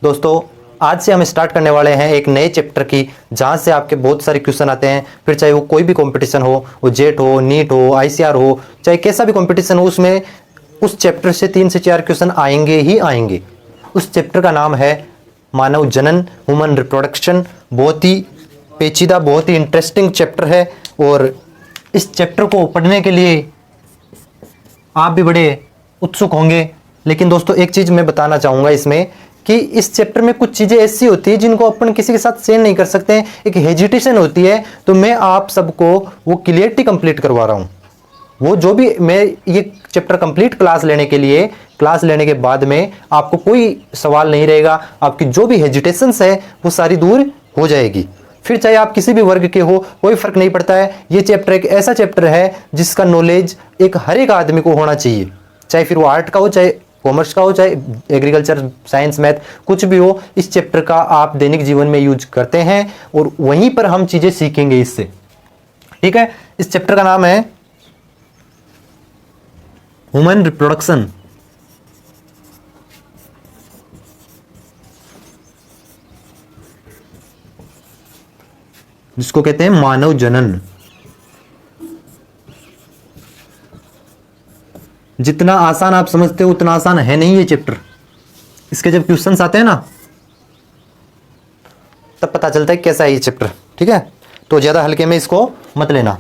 दोस्तों आज से हम स्टार्ट करने वाले हैं एक नए चैप्टर की, जहां से आपके बहुत सारे क्वेश्चन आते हैं। फिर चाहे वो कोई भी कंपटीशन हो, वो जेट हो, नीट हो, आईसीआर हो, चाहे कैसा भी कंपटीशन हो, उसमें उस चैप्टर से 3 से 4 क्वेश्चन आएंगे ही आएंगे। उस चैप्टर का नाम है मानव जनन, ह्यूमन रिप्रोडक्शन। बहुत ही पेचीदा, बहुत ही इंटरेस्टिंग चैप्टर है और इस चैप्टर को पढ़ने के लिए आप भी बड़े उत्सुक होंगे। लेकिन दोस्तों एक चीज़ मैं बताना चाहूँगा इसमें कि इस चैप्टर में कुछ चीज़ें ऐसी होती है जिनको अपन किसी के साथ शेयर नहीं कर सकते हैं, एक हेजिटेशन होती है। तो मैं आप सबको वो क्लियरिटी कंप्लीट करवा रहा हूँ। वो जो भी मैं ये चैप्टर कंप्लीट क्लास लेने के बाद में आपको कोई सवाल नहीं रहेगा, आपकी जो भी हेजिटेशंस है वो सारी दूर हो जाएगी। फिर चाहे आप किसी भी वर्ग के हो, कोई फर्क नहीं पड़ता है। ये चैप्टर एक ऐसा चैप्टर है जिसका नॉलेज एक हर एक आदमी को होना चाहिए, चाहे फिर वो आर्ट का हो, चाहे कॉमर्स का हो, चाहे एग्रीकल्चर, साइंस, मैथ, कुछ भी हो। इस चैप्टर का आप दैनिक जीवन में यूज करते हैं और वहीं पर हम चीजें सीखेंगे इससे। ठीक है, इस चैप्टर का नाम है ह्यूमन रिप्रोडक्शन, जिसको कहते हैं मानव जनन। जितना आसान आप समझते हो उतना आसान है नहीं ये चैप्टर। इसके जब क्वेश्चंस आते हैं ना तब पता चलता है कैसा है ये चैप्टर। ठीक है, तो ज्यादा हल्के में इसको मत लेना।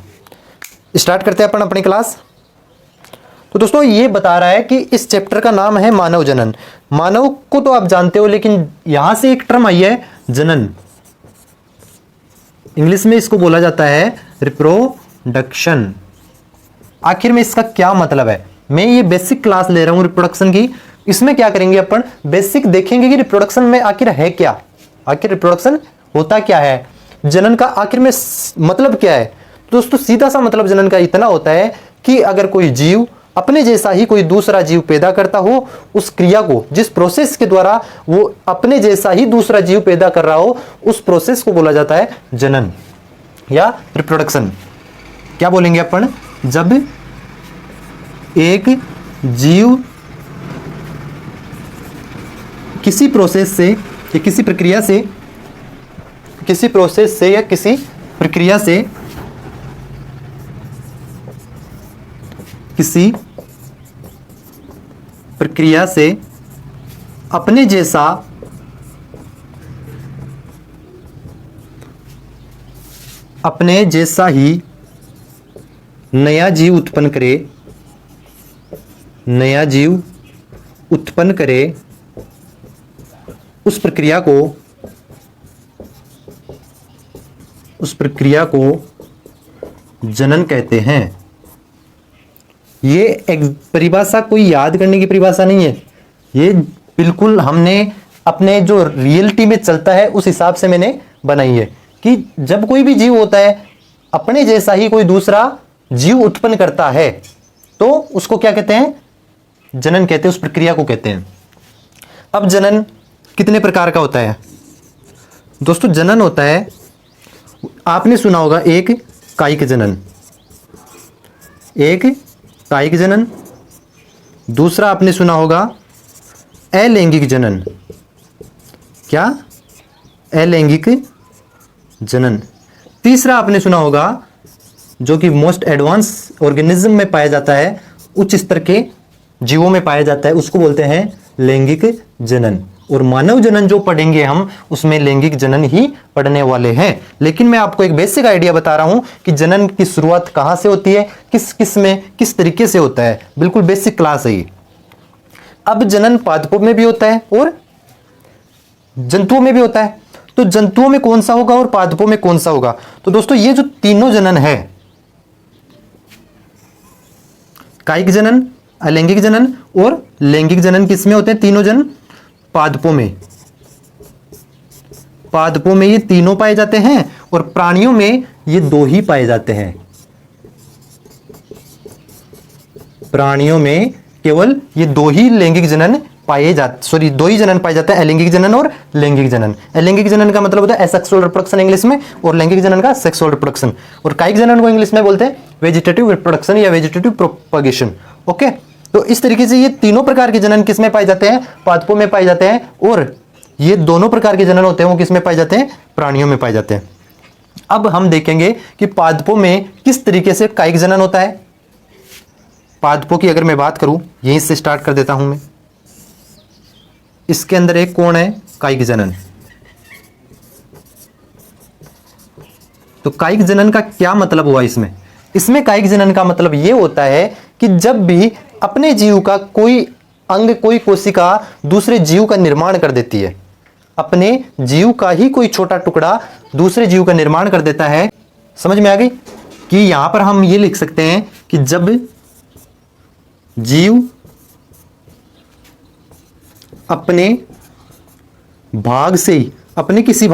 स्टार्ट करते हैं अपन अपनी क्लास। तो दोस्तों ये बता रहा है कि इस चैप्टर का नाम है मानव जनन। मानव को तो आप जानते हो, लेकिन यहां से एक टर्म आई है जनन। इंग्लिश में इसको बोला जाता है रिप्रोडक्शन। आखिर में इसका क्या मतलब है? मैं ये बेसिक क्लास ले रहा हूं रिप्रोडक्शन की। इसमें क्या करेंगे अपन, बेसिक देखेंगे कि रिप्रोडक्शन में आखिर है क्या, आखिर रिप्रोडक्शन होता क्या है, जनन का आखिर में मतलब क्या है। दोस्तों सीधा सा मतलब जनन का इतना होता है कि अगर कोई जीव अपने जैसा ही कोई दूसरा जीव पैदा करता हो, उस क्रिया को, जिस प्रोसेस के द्वारा वो अपने जैसा ही दूसरा जीव पैदा कर रहा हो, उस प्रोसेस को बोला जाता है जनन या रिप्रोडक्शन। क्या बोलेंगे अपन, जब एक जीव किसी प्रोसेस से या किसी प्रक्रिया से, किसी प्रोसेस से या किसी प्रक्रिया से, किसी प्रक्रिया से अपने जैसा ही नया जीव उत्पन्न करे, नया जीव उत्पन्न करे, उस प्रक्रिया को जनन कहते हैं। ये एक परिभाषा कोई याद करने की परिभाषा नहीं है, ये बिल्कुल हमने अपने जो रियलिटी में चलता है उस हिसाब से मैंने बनाई है कि जब कोई भी जीव होता है अपने जैसा ही कोई दूसरा जीव उत्पन्न करता है तो उसको क्या कहते हैं, जनन कहते हैं, उस प्रक्रिया को कहते हैं। अब जनन कितने प्रकार का होता है दोस्तों? जनन होता है, आपने सुना होगा, एक कायिक जनन, एक कायिक जनन। दूसरा आपने सुना होगा अलैंगिक जनन। क्या? अलैंगिक जनन। तीसरा आपने सुना होगा, जो कि मोस्ट एडवांस ऑर्गेनिज्म में पाया जाता है, उच्च स्तर के जीवों में पाया जाता है, उसको बोलते हैं लैंगिक जनन। और मानव जनन जो पढ़ेंगे हम, उसमें लैंगिक जनन ही पढ़ने वाले हैं। लेकिन मैं आपको एक बेसिक आइडिया बता रहा हूं कि जनन की शुरुआत कहां से होती है, किस में किस तरीके से होता है। बिल्कुल बेसिक क्लास है ये। अब जनन पादपों में भी होता है और जंतुओं में भी होता है। तो जंतुओं में कौन सा होगा और पादपों में कौन सा होगा? तो दोस्तों ये जो तीनों जनन है, कायिक जनन, अलैंगिक जनन और लैंगिक जनन, किसमें होते हैं? तीनों जनन पादपों में। पादपों में ये तीनों पाए जाते हैं और प्राणियों में ये दो ही पाए जाते हैं। प्राणियों में केवल ये दो ही लैंगिक जनन दो ही जनन पाए जाते हैं, अलैंगिक जनन और लैंगिक जनन। अलैंगिक जनन का मतलब होता है एसेक्सुअल रिप्रोडक्शन इंग्लिश में, और लैंगिक जनन का सेक्सुअल रिप्रोडक्शन। और कायिक जनन को इंग्लिश में बोलते हैं वेजिटेटिव रिप्रोडक्शन या वेजिटेटिव प्रोपगेशन। ओके, तो इस तरीके से ये तीनों प्रकार के जनन किसमें पाए जाते हैं? पादपों में पाए जाते हैं। और ये दोनों प्रकार के जनन होते हैं वो किसमें पाए जाते हैं? प्राणियों में पाए जाते हैं। अब हम देखेंगे कि पादपों में किस तरीके से कायिक जनन होता है। पादपों की अगर मैं बात करूं, यहीं से स्टार्ट कर देता हूं मैं। इसके अंदर एक कौन है? कायिक जनन। तो कायिक जनन का क्या मतलब हुआ इसमें? इसमें कायिक जनन का मतलब यह होता है कि जब भी अपने जीव का कोई अंग, कोई कोशिका दूसरे जीव का निर्माण कर देती है, अपने जीव का ही कोई छोटा टुकड़ा दूसरे जीव का निर्माण कर देता है। समझ में आ गई? कि यहां पर हम ये लिख सकते हैं कि जब जीव अपने भाग से, अपने किसी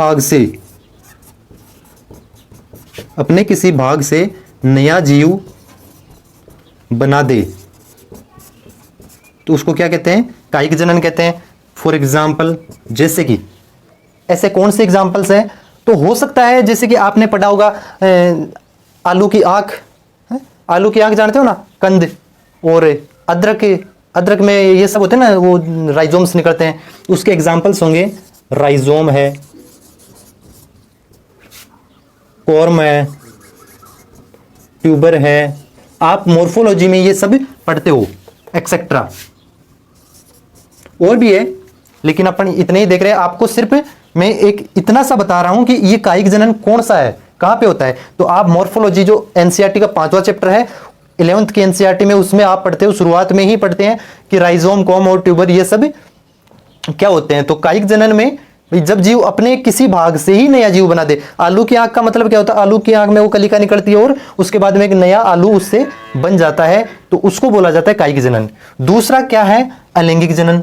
भाग से नया जीव बना दे, तो उसको क्या कहते हैं? कायिक जनन कहते हैं। फॉर एग्जाम्पल, जैसे कि ऐसे कौन से एग्जाम्पल्स हैं? तो हो सकता है जैसे कि आपने पढ़ा होगा आलू की आंख, आलू की आंख जानते हो ना, कंद, और अदरक में ये सब होते हैं ना, वो राइजोम्स निकलते हैं, उसके एग्जाम्पल्स होंगे राइजोम है, कॉर्म है, ट्यूबर है। आप मॉर्फोलॉजी में ये सब पढ़ते हो, एक्सेट्रा। और भी है, लेकिन अपन इतने ही देख रहे हैं। आपको सिर्फ मैं एक इतना सा बता रहा हूं कि ये कायिक जनन कौन सा है, कहां पे होता है। तो आप मॉर्फोलॉजी जो एनसीईआरटी का 5वां चैप्टर है, 11th के एनसीईआरटी में, उसमें आप पढ़ते हो, शुरुआत में ही पढ़ते हैं कि राइजोम, कॉर्म और ट्यूबर ये सब क्या होते हैं। तो कायिक जनन में जब जीव अपने किसी भाग से ही नया जीव बना दे। आलू की आंख का मतलब क्या होता है? आलू की आंख में वो कलिका निकलती है और उसके बाद में एक नया आलू उससे बन जाता है, तो उसको बोला जाता है कायिक जनन। दूसरा क्या है? अलैंगिक जनन।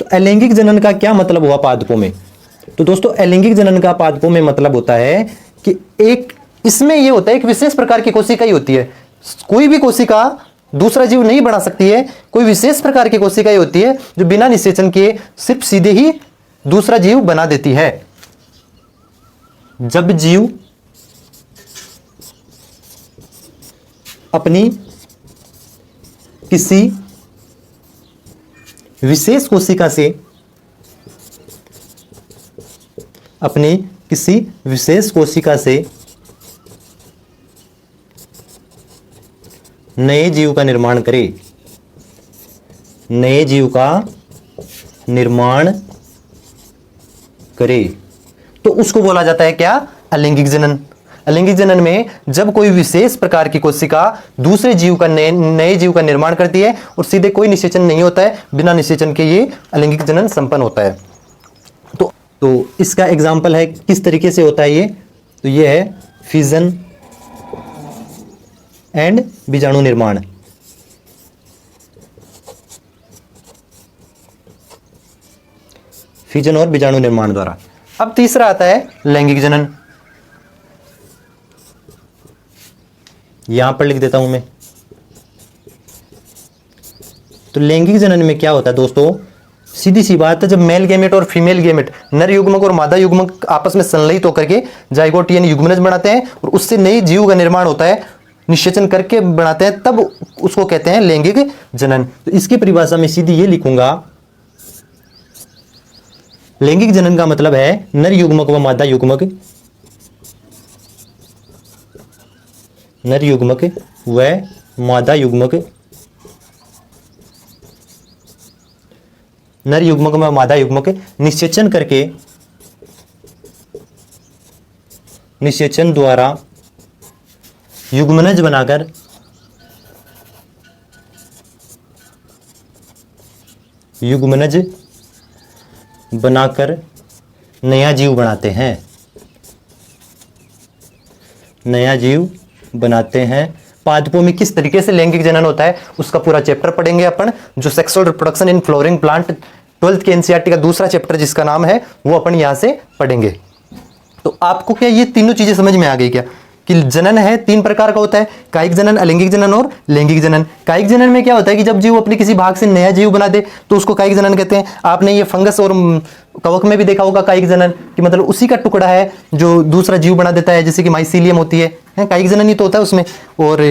तो अलैंगिक जनन का क्या मतलब हुआ पादपों में? तो दोस्तों, अलैंगिक जनन का पादपों में मतलब होता है कि एक इसमें यह होता है, एक विशेष प्रकार की कोशिका ही होती है। कोई भी कोशिका दूसरा जीव नहीं बना सकती है, कोई विशेष प्रकार की कोशिका ही होती है जो बिना निषेचन किए सिर्फ सीधे ही दूसरा जीव बना देती है। जब जीव अपनी किसी विशेष कोशिका से, अपनी किसी विशेष कोशिका से नए जीव का निर्माण करे, नए जीव का निर्माण करे, तो उसको बोला जाता है क्या? अलैंगिक जनन। अलैंगिक जनन में जब कोई विशेष प्रकार की कोशिका दूसरे जीव का, नए जीव का निर्माण करती है और सीधे कोई निषेचन नहीं होता है, बिना निषेचन के ये अलैंगिक जनन संपन्न होता है। तो इसका एग्जाम्पल है किस तरीके से होता है ये? तो ये है फिजन एंड बीजाणु निर्माण। फिजन और बीजाणु निर्माण द्वारा। अब तीसरा आता है लैंगिक जनन। यहां पर लिख देता हूं मैं। तो लैंगिक जनन में क्या होता है दोस्तों? सीधी सी बात है, जब मेल गैमेट और फीमेल गैमेट, नर युग्मक और मादा युग्मक आपस में संलयित होकर के जाइगोट यानी युग्मनज बनाते हैं और उससे नए जीव का निर्माण होता है, निषेचन करके बनाते हैं, तब उसको कहते हैं लैंगिक जनन। तो इसकी परिभाषा में सीधी ये लिखूंगा, लैंगिक जनन का मतलब है नर युग्मक व मादा युग्मक, नर युग्मक व मादा युग्मक, नर युग्मक व मादा युग्मक निषेचन करके, निषेचन द्वारा युग्मनज बनाकर नया जीव बनाते हैं, नया जीव बनाते हैं। पादपों में किस तरीके से लैंगिक जनन होता है उसका पूरा चैप्टर पढ़ेंगे अपन, जो sexual reproduction in flowering plant 12th के एनसीईआरटी का दूसरा चैप्टर जिसका नाम है, वो अपन यहां से पढ़ेंगे। तो आपको क्या ये तीनों चीजें समझ में आ गई क्या? कि जनन है 3 प्रकार का होता है, कायिक जनन, अलैंगिक जनन और लैंगिक जनन। कायिक जनन में क्या होता है कि जब जीव अपने किसी भाग से नया जीव बना दे तो उसको कायिक जनन कहते हैं। आपने ये फंगस और कवक में भी देखा होगा कायिक जनन, कि मतलब उसी का टुकड़ा है जो दूसरा जीव बना देता है, जैसे कि माइसीलियम होती है, कायिक जनन ही तो होता है उसमें। और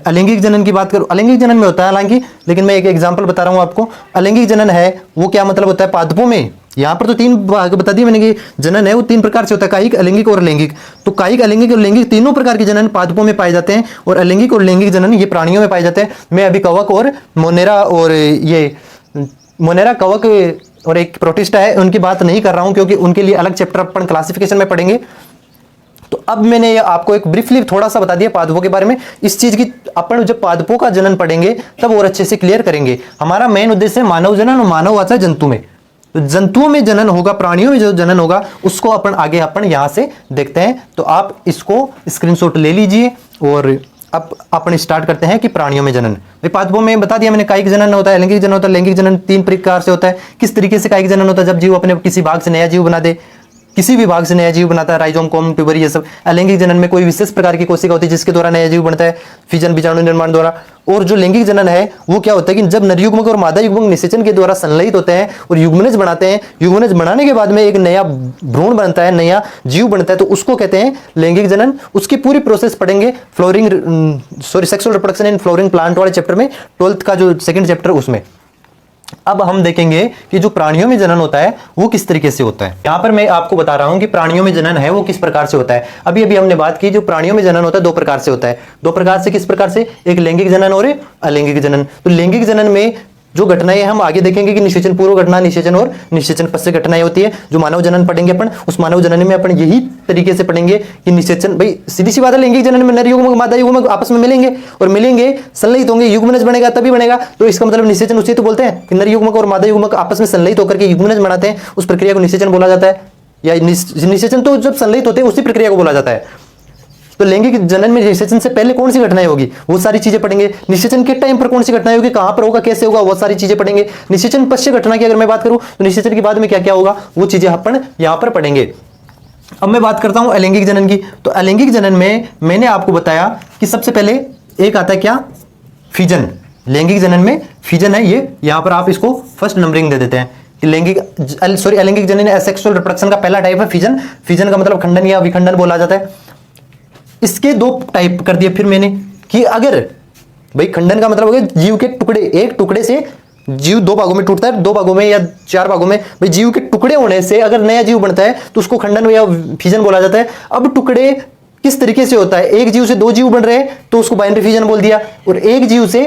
अलैंगिक जनन की बात करूं, अलैंगिक जनन में होता है हालांकि, लेकिन मैं एक एग्जांपल बता रहा हूं आपको। अलैंगिक जनन है वो क्या मतलब होता है पादपों में, यहां पर तो 3 भाग बता दिए मैंने कि जनन है वो 3 प्रकार से होता है, कायिक, अलैंगिक और लैंगिक। तो कायिक, अलैंगिक और लैंगिक तीनों प्रकार के जनन पादपों में पाए जाते हैं, और अलैंगिक और लैंगिक जनन ये प्राणियों में पाए जाते हैं। मैं अभी कवक और मोनेरा और ये मोनेरा, कवक और एक प्रोटिस्टा है, उनकी बात नहीं कर रहा हूं क्योंकि उनके लिए अलग चैप्टर अपन क्लासिफिकेशन में पढ़ेंगे। तो अब मैंने आपको एक ब्रीफली थोड़ा सा बता दिया पादपों के बारे में। इस चीज की अपन जब पादपों का जनन पढ़ेंगे तब और अच्छे से क्लियर करेंगे। हमारा मेन उद्देश्य है मानव जनन, और मानव आता है जंतु में। तो जंतुओं में जनन होगा, प्राणियों में जो जनन होगा उसको अपन आगे अपन यहां से देखते हैं। तो आप इसको स्क्रीनशॉट ले लीजिए और अब अपन स्टार्ट करते हैं कि प्राणियों में जनन। भाई पादपों में बता दिया मैंने, कायिक जनन होता है, लैंगिक जनन होता है। लैंगिक जनन 3 प्रकार से होता है। किस तरीके से कायिक जनन होता है? जब जीव अपने किसी भाग से नया जीव बना दे, किसी भी भाग से नया जीव बनाता है, राइजोम, कोम, ट्यूबर, ये सब। अलैंगिक जनन में कोई विशेष प्रकार की कोशिका होती है जिसके द्वारा नया जीव बनता है, फिजन, बीजाणु निर्माण द्वारा। और जो लैंगिक जनन है वो क्या होता है कि जब नर युग्मक और मादा युग्मक निषेचन के द्वारा संलयित होते हैं और युग्मनज बनाते हैं, युग्मनज बनाने के बाद में एक नया भ्रूण बनता है, नया जीव बनता है, तो उसको कहते हैं लैंगिक जनन। उसकी पूरी प्रोसेस पढ़ेंगे sexual reproduction in flowering plant वाले चैप्टर में, 12th का जो 2nd चैप्टर उसमें। अब हम देखेंगे कि जो प्राणियों में जनन होता है वो किस तरीके से होता है। यहां पर मैं आपको बता रहा हूं कि प्राणियों में जनन है वो किस प्रकार से होता है। अभी अभी हमने बात की जो प्राणियों में जनन होता है 2 प्रकार से होता है। 2 प्रकार से किस प्रकार से? एक लैंगिक जनन और एक अलैंगिक जनन। तो लैंगिक जनन में जो घटनाएं हम आगे देखेंगे कि निषेचन पूर्व घटना, निषेचन और निषेचन पश्चात घटनाएं होती है। जो मानव जनन पढ़ेंगे अपन, उस मानव जनन में अपन यही तरीके से पढ़ेंगे कि निषेचन, भाई सीधी सी बात है, लैंगिक जनन में नर युग्मक मादा युग्मक आपस में मिलेंगे और मिलेंगे, संलयित होंगे, युग्मनज बनेगा तभी बनेगा। तो इसका मतलब निषेचन उसी तो बोलते हैं कि नर युग्मक और मादा युग्मक आपस में संलयित होकर के युग्मनज बनाते हैं, उस प्रक्रिया को निषेचन बोला जाता है। या निषेचन तो जब संलयित होते हैं उसी प्रक्रिया को बोला जाता है। तो लैंगिक जनन में निषेचन से पहले कौन सी घटनाएं होगी वो सारी चीजें पढ़ेंगे। निषेचन के टाइम पर कौन सी घटनाएं होगी, कहां पर होगा, कैसे होगा, वो सारी चीजें पढ़ेंगे। निषेचन पश्चात घटना की अगर मैं बात करूं तो निषेचन के बाद में क्या क्या होगा वो चीजें अपन यहां पर पढ़ेंगे। अब मैं बात करता हूं अलैंगिक जनन की। तो अलैंगिक जनन में मैंने आपको बताया कि सबसे पहले एक आता है क्या, फिजन। लैंगिक जनन में फिजन है, ये यहां पर आप इसको फर्स्ट नंबरिंग दे देते हैं कि अलैंगिक जनन एसेक्सुअल रिप्रोडक्शन का पहला टाइप है फिजन। फिजन का मतलब खंडन या विखंडन बोला जाता है। इसके 2 टाइप कर दिए फिर मैंने कि अगर भाई खंडन का मतलब हो गया जीव के टुकड़े, एक टुकड़े से जीव 2 भागों में टूटता है, 2 भागों में या 4 भागों में, भाई जीव के टुकड़े होने से अगर नया जीव बनता है तो उसको खंडन या फिजन बोला जाता है। अब टुकड़े किस तरीके से होता है, एक जीव से 2 जीव बन रहे हैं तो उसको बाइनरी फिजन बोल दिया, और एक जीव से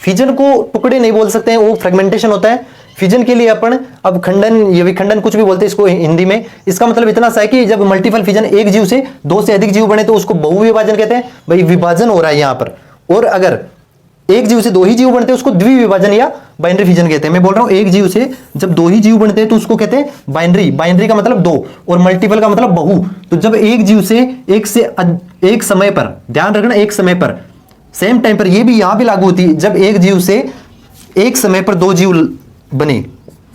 फिजन को टुकड़े नहीं बोल सकते हैं, वो फ्रेगमेंटेशन होता है। फिजन के लिए अपन अब खंडन या विखंडन कुछ भी बोलते हैं इसको हिंदी में। इसका मतलब इतना सा है कि जब मल्टीपल फिजन, एक जीव से 2 से अधिक जीव बने तो उसको बहुविभाजन कहते हैं। भाई विभाजन हो रहा है यहां पर। और अगर एक जीव से 2 ही जीव बनते हैं उसको द्विविभाजन या बाइनरी फिजन कहते हैं। मैं बोल रहा हूं एक जीव से जब 2 ही जीव बनते हैं तो उसको कहते हैं बाइनरी। बाइनरी का मतलब 2 और मल्टीपल का मतलब बहु। तो जब एक जीव से एक समय पर, ध्यान रखना, एक समय पर, सेम टाइम पर, यह भी यहां भी लागू होती है। जब एक जीव से एक समय पर 2 जीव बने,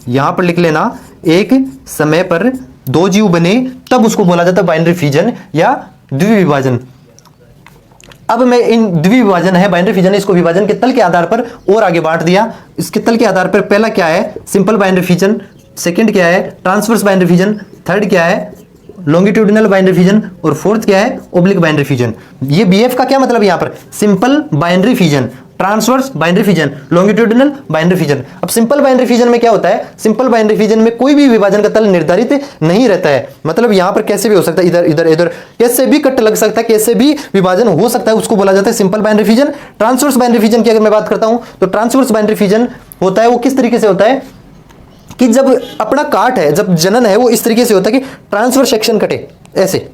यहां पर लिख लेना, एक समय पर 2 जीव बने तब उसको बोला जाता है बाइनरी फिजन या द्विविभाजन। अब मैं इन द्विविभाजन है, बाइनरी फिजन है, इसको विभाजन के तल के आधार पर और आगे बांट दिया। इसके तल के आधार पर पहला क्या है, सिंपल बाइनरी फिजन, सेकंड क्या है, ट्रांसवर्स बाइनरी फिजन, थर्ड क्या है, लॉन्गिट्यूडिनल बाइनरी फिजन, और फोर्थ क्या है, ओब्लिक बाइनरी फिजन। ये बीएफ का क्या मतलब यहां पर, simple binary fission, transverse binary fission, longitudinal binary fission. अब सिंपल बाइनरी फिजन में क्या होता है, सिंपल बाइनरी फिजन में कोई भी विभाजन का तल निर्धारित नहीं रहता है। मतलब यहां पर कैसे भी हो सकता है, इधर इधर इधर कैसे भी कट लग सकता है, कैसे भी विभाजन हो सकता है, उसको बोला जाता है simple binary fission. Transverse binary fission की अगर मैं बात करता हूं तो ट्रांसवर्स बाइनरी फिजन होता है वो किस तरीके से होता है कि जब अपना काट है, जब जनन है वो इस तरीके से होता है कि ट्रांसवर्स सेक्शन कटे ऐसे।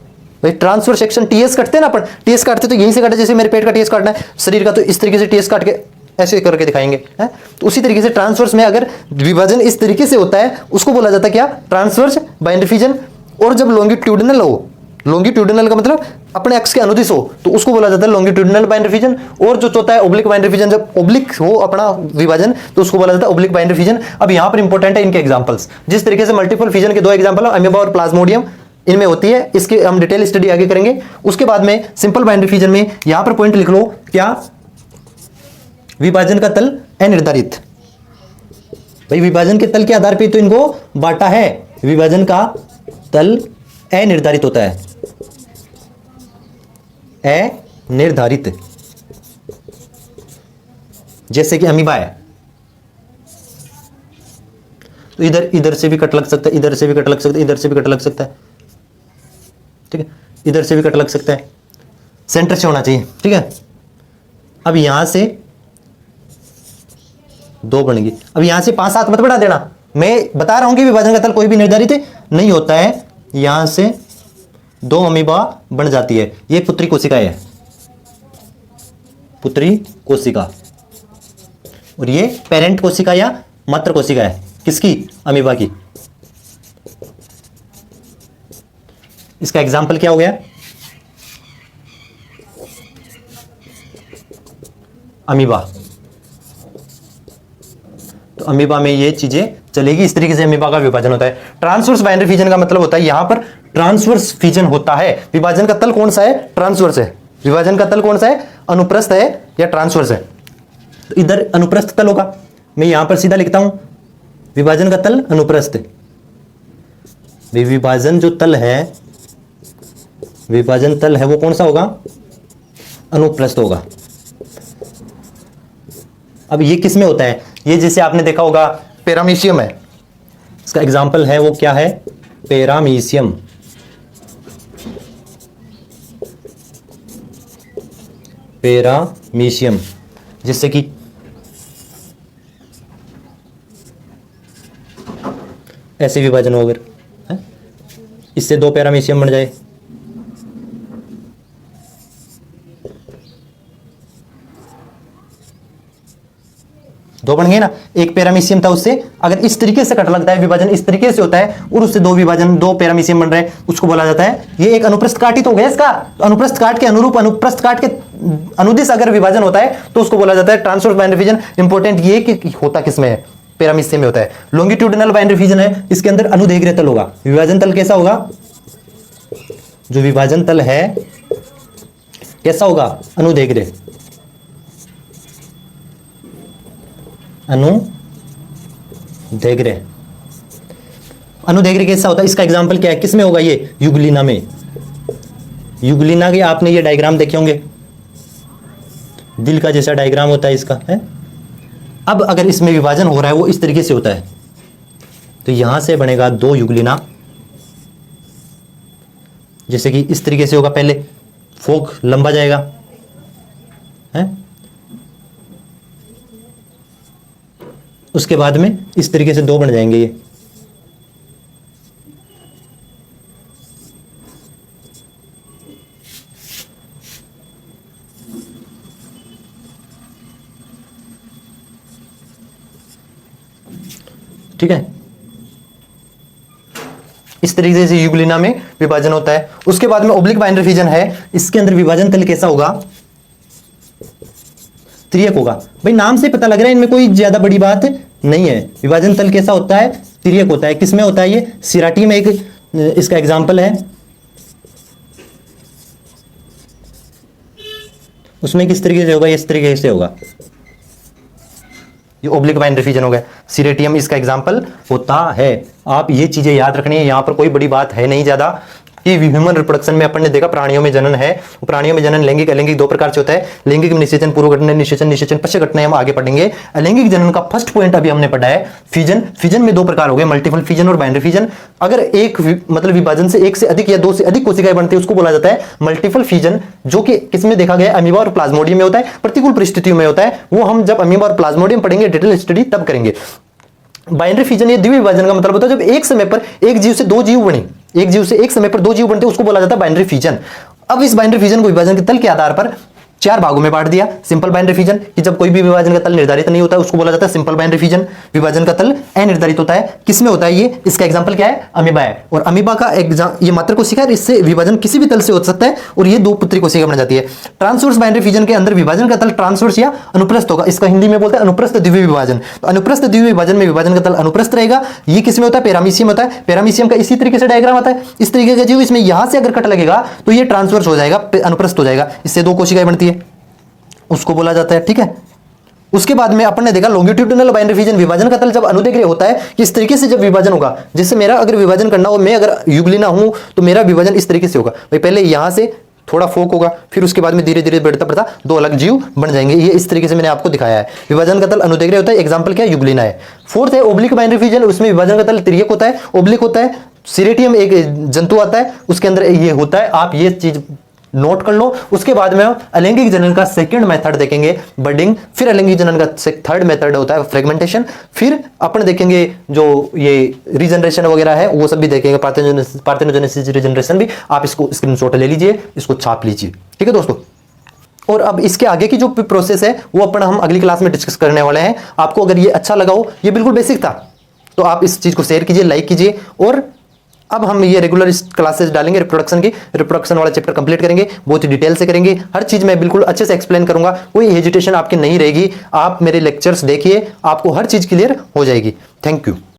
भाई ट्रांसफर सेक्शन टीएस काटते हैं ना अपन, टीएस काटते तो यहीं से काटे, जैसे मेरे पेट का टीएस काटना है, शरीर का तो इस तरीके से टीएस काट के ऐसे करके दिखाएंगे है। तो उसी तरीके से ट्रांसवर्स में अगर विभाजन इस तरीके से होता है उसको बोला जाता है क्या, ट्रांसवर्स बाइनरी फिजन। और जब लॉन्गिट्यूडिनल हो, लॉन्गिट्यूडिनल का मतलब अपने एक्स के अनुदिश हो, तो उसको बोला जाता है लॉन्गिट्यूडिनल बाइनरी फिजन। और जो चौथा है ओब्लिक बाइनरी फिजन, जब ओब्लिक हो अपना विभाजन तो उसको बोला जाता है ओब्लिक बाइनरी फिजन। अब यहां पर इंपॉर्टेंट है इनके एग्जांपल्स। जिस तरीके से मल्टीपल फिजन के 2 एग्जांपल है, अमीबा और प्लाज्मोडियम, इनमें होती है, इसके हम डिटेल स्टडी आगे करेंगे। उसके बाद में सिंपल बाइनरी फिजन में यहां पर पॉइंट लिख लो, क्या, विभाजन का तल अनिर्धारित। भाई विभाजन के तल के आधार पे तो इनको बांटा है, विभाजन का तल अनिर्धारित होता है, अनिर्धारित। जैसे कि अमीबा है, तो इधर इधर से भी कट लग सकता है, इधर से भी कट लग सकता है, इधर से भी कट लग सकता है, ठीक है, इधर से भी कट लग सकता है, सेंटर से होना चाहिए, ठीक है। अब यहां से 2 बन गई। अब यहां से 5 7 मत बढ़ा देना, मैं बता रहा हूं कि विभाजन का तल कोई भी निर्धारित नहीं होता है। यहां से 2 अमीबा बन जाती है, ये पुत्री कोशिका है, पुत्री कोशिका, और ये पेरेंट कोशिका या मात्र कोशिका है, किसकी? अमीबा की। इसका एग्जाम्पल क्या हो गया? अमीबा। तो अमीबा में ये चीजें चलेगी, इस तरीके से अमीबा का विभाजन होता है। ट्रांसवर्स बाइनरी फिजन का मतलब होता है यहां पर ट्रांसवर्स फिजन होता है। विभाजन का तल कौन सा है? ट्रांसवर्स है। विभाजन का तल कौन सा है? अनुप्रस्थ है या ट्रांसवर्स है? तो इधर अनुप्रस्थ तल होगा, मैं यहां पर सीधा लिखता हूं विभाजन का तल अनुप्रस्थ। विभाजन जो तल है, विभाजन तल है वो कौन सा होगा? अनुप्रस्थ होगा। अब ये किस में होता है? ये जैसे आपने देखा होगा पैरामीशियम है, इसका एग्जाम्पल है वो क्या है? पैरामीशियम। पैरामीशियम जिससे कि ऐसे विभाजन हो गए, इससे 2 पैरामीशियम बन जाए, दो बन गए ना। एक पैरामीशियम था, उससे अगर इस तरीके से कट लगता है, विभाजन इस तरीके से होता है और उससे 2 विभाजन 2 पैरामीशियम बन रहे हैं, उसको बोला जाता है ये एक अनुप्रस्थ काट ही तो हो गया इसका। तो अनुप्रस्थ काट के अनुरूप अनुप्रस्थ काट के अनुदिश अगर विभाजन होता है तो उसको बोला जाता है ट्रांसवर्स बाइनरी फिजन। इंपॉर्टेंट ये कि होता किसमें है? पैरामीशियम में होता है। लॉन्गिट्यूडिनल बाइनरी फिजन है, इसके अंदर अनुदैर्घ्य तल होगा। विभाजन तल कैसा होगा? जो विभाजन तल है कैसा होगा? अनुदैर्घ्य। अनुदैर्घ्य। अनुदैर्घ्य कैसा होता है? इसका एग्जांपल क्या है? किसमें होगा ये? युगलिना में। युगलिना के आपने ये डायग्राम देखे होंगे, दिल का जैसा डायग्राम होता है इसका, है। अब अगर इसमें विभाजन हो रहा है वो इस तरीके से होता है, तो यहां से बनेगा 2 युगलिना, जैसे कि इस तरीके से होगा। पहले फोक लंबा जाएगा, है, उसके बाद में इस तरीके से 2 बन जाएंगे ये। ठीक है, इस तरीके से युगलिना में विभाजन होता है। उसके बाद में ओब्लिक बाइनरी फिजन है, इसके अंदर विभाजन तल कैसा होगा? त्रियक होगा। भाई नाम से पता लग रहा है, इनमें कोई ज्यादा बड़ी बात नहीं है। विभाजन तल कैसा होता है? त्रियक होता है। किसमें होता है ये? सिराटी में एक इसका एग्जाम्पल है, उसमें किस तरीके से होगा? इस तरीके से होगा। ये ओब्लिक बाइनरी फिजन हो गया। सिरेटियम इसका एग्जाम्पल होता है। आप ये चीजें याद रखनी है, यहां पर कोई बड़ी बात है नहीं ज्यादा। कि ह्यूमन रिप्रोडक्शन में अपन ने देखा प्राणियों में जनन है, प्राणियों में जनन लैंगिक अलैंगिक 2 प्रकार से होता है। लैंगिक निषेचन, पूर्व घटना निषेचन, निषेचन पश्च घटना हम आगे पढ़ेंगे। अलैंगिक जनन का फर्स्ट पॉइंट अभी हमने पढ़ा है फिजन। फिजन में 2 प्रकार हो गए, मल्टीपल फिजन और बाइनरी फिजन। अगर एक मतलब विभाजन से 1 से अधिक या 2 से अधिक कोशिकाएं बनती है उसको बोला जाता है मल्टीपल फिजन, जो कि किसमें देखा गया? अमीबा और प्लाज्मोडियम में होता है, प्रतिकूल परिस्थितियों में होता है। वो हम जब अमीबा और प्लाज्मोडियम पढ़ेंगे डिटेल स्टडी तब करेंगे। बाइनरी फिजन ये द्वितीय विभाजन का मतलब होता है जब एक समय पर एक जीव से 2 जीव बने, एक जीव से एक समय पर 2 जीव बनते हैं, उसको बोला जाता है बाइनरी फिजन। अब इस बाइनरी फिजन को विभाजन के तल के आधार पर 4 भागों में बांट दिया। सिंपल बाइनरी फिजन कि जब कोई भी विभाजन का तल निर्धारित नहीं होता है उसको बोला जाता है सिंपल बाइनरी फिजन। विभाजन का तल अनिर्धारित होता है, किसमें होता है ये? इसका एग्जांपल क्या है? अमीबा है। और अमीबा का ये मात्र कोशिका है, इससे विभाजन किसी भी तल से हो सकता है और ये 2 पुत्री कोशिका बन जाती है। ट्रांसवर्स बाइनरी फिजन के अंदर विभाजन का तल ट्रांसवर्स या अनुप्रस्थ होगा। इसका हिंदी में बोलते हैं अनुप्रस्थ द्वितीय विभाजन। तो अनुप्रस्थ द्वितीय विभाजन में विभाजन का तल अनुप्रस्थ रहेगा। ये किसमें होता है? पैरामीशियम होता है। पैरामीशियम का इसी तरीके से डायग्राम आता है, इस तरीके का जीव, इसमें यहां से अगर कट लगेगा तो ये ट्रांसवर्स हो जाएगा, अनुप्रस्थ हो जाएगा, इससे 2 कोशिकाएं बनती है, उसको बोला जाता है। ठीक है, उसके बाद में अपन ने देखा लॉन्गिट्यूडिनल बाइनरी फिजन। विभाजन का तल जब अनुदैर्घ्य होता है कि इस तरीके से जब विभाजन होगा, जैसे मेरा अगर विभाजन करना हो, मैं अगर युगलिना हूं तो मेरा विभाजन इस तरीके से होगा। भाई पहले यहां से थोड़ा फोक होगा, फिर उसके बाद में धीरे धीरे बढ़ता बढ़ता दो अलग जीव बन जाएंगे। ये इस तरीके से मैंने आपको दिखाया है। विभाजन का तल अनुदैर्घ्य होता है, एग्जांपल क्या है, यूग्लिना है। फोर्थ है ओब्लिक बाइनरी फ्यूजन, उसमें विभाजन का तल तिर्यक होता है, ओब्लिक होता है। सीरेटियम एक जंतु आता है, उसके अंदर ये होता है, आप ये चीज नोट कर लो। उसके बाद में हम अलैंगिक जनन का सेकंड मेथड देखेंगे, बडिंग। फिर अलैंगिक जनन का थर्ड मेथड होता है फ्रेगमेंटेशन। फिर अपन देखेंगे जो ये रीजनरेशन वगैरह है वो सब भी देखेंगे, पार्थेनोजेनेसिस रीजनरेशन भी। आप इसको स्क्रीनशॉट ले लीजिए, इसको छाप लीजिए, ठीक है दोस्तों। और अब इसके आगे की जो प्रोसेस है वो अपन हम अगली क्लास में डिस्कस करने वाले हैं। आपको अगर ये अच्छा लगा हो, ये बिल्कुल बेसिक था, तो आप इस चीज को शेयर कीजिए, लाइक कीजिए। और अब हम ये रेगुलर इस क्लासेस डालेंगे रिप्रोडक्शन की, रिप्रोडक्शन वाला चैप्टर कंप्लीट करेंगे, बहुत ही डिटेल से करेंगे। हर चीज मैं बिल्कुल अच्छे से एक्सप्लेन करूंगा, कोई हेजिटेशन आपकी नहीं रहेगी। आप मेरे लेक्चर्स देखिए, आपको हर चीज क्लियर हो जाएगी। Thank you.